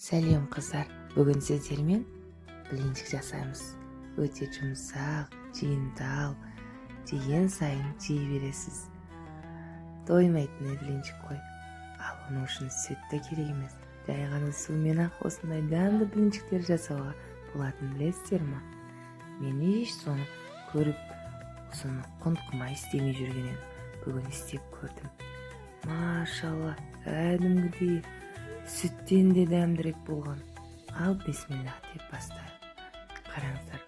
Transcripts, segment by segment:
Сәлем қыздар, бүгін сіздермен блинчик жасаймыз. Өте жұмсақ, жиынтал, жеген сайын жей бересіз. Тоймайтын блинчик қой. Ал оның үшін сүт те керек емес. Жай ғана сумен ақ осындай дәмді блинчиктер жасауға болатынын білесіздер ме? Мен еш соны көріп, соны құнтқымай істемей жүрген едім. Бүгін істеп көрдім. Машалла, кәдімгідей сүттен де дәмдірек болған. Ал бисмиллах деп бастайық. Қараңыздар,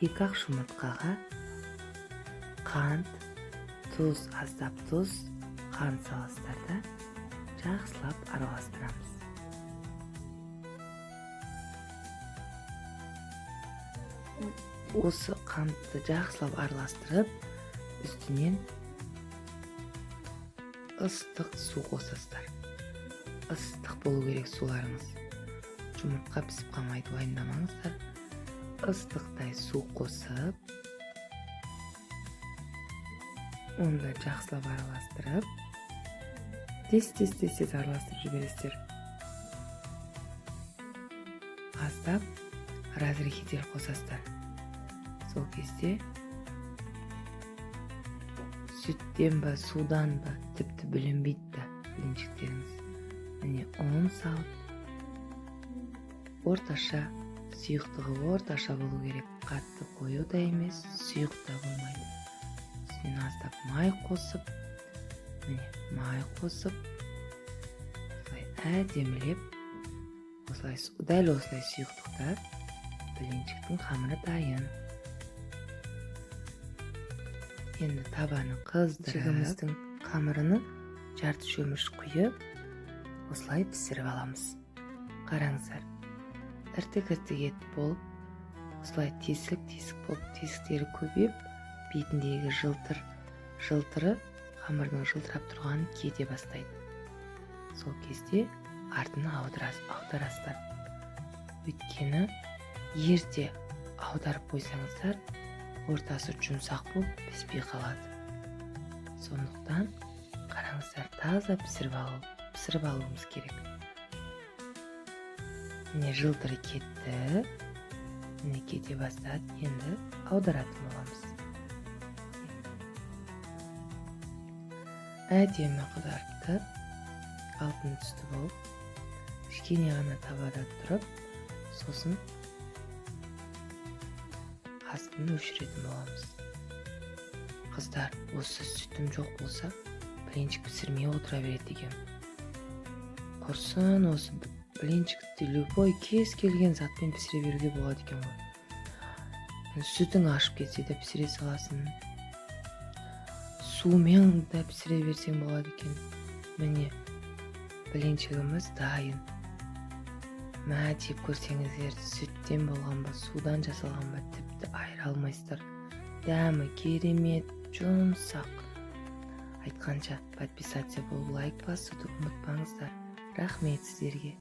2 ақ жұмыртқаға қант, тұз, аздап тұз, қант саласыздар да жақсылап араластырамыз. Осы қантты жақсылап араластырып, үстінен ыстық су қосасыздар. Ыстық болу керек суларыңыз. Жұмыртқа пісіп қалмайды, уайымдамаңыздар. Ыстықтай су қосып, онда жақсылап араластырып, тез араластырып жібересіздер. Аздап разрыхитель қосасыздар. Сол кезде сүттен ба, судан ба тіпті білінбейді блинчиктеріңіз. Міне ұн салып, орташа, сұйықтығы орташа болу керек. Қатты қою да емес, сұйық та болмайды. Үстінен аздап май қосып, міне май қосып, осылай әдемілеп, дәл осылай сұйықтықта блинчиктің қамыры дайын. Енді табаны қыздырып, жігіміздің қамырыны жарты шөміш құйып, осылай пісіріп аламыз. Қараңыздар, іртік-іртік ет болып, осылай тесік болып, тесіктері көбейіп, бетіндегі жылтыры қамырдың жылтырап тұрғанын кете бастайды. Сол кезде артына аударасыздар. Өйткені ерте аударып қойсаңыздар, ортасы жұмсақ болып піспей қалады. Сондықтан қараңыздар, таза пісіріп алуымыз керек. Міне жылтыры кетті. Міне кете бастады. Енді аударатын боламыз. Әдемі қызарыпты. Алтын түсті болып, кішкене ғана табада тұрып, сосын астын өшіретін боламыз. Қыздар, осы сүтім жоқ болса, блинчик пісірмей отыра береді екен. Құрсын, осы блинчикті любой кез келген затпен пісіре беруге болады екен ғой. Сүтің ашып кетсе де пісіре саласын. Сумен де пісіре берсең болады екен. Міне, блинчигіміз дайын. Мә деп көрсеңіздер, сүттен болған ба, судан жасалған ба, тіпті айыра алмайсыздар. Дәмі керемет, жұмсақ. Айтқанша подписаться болып, лайк басуды ұмытпаңыздар. Рахмет сіздерге.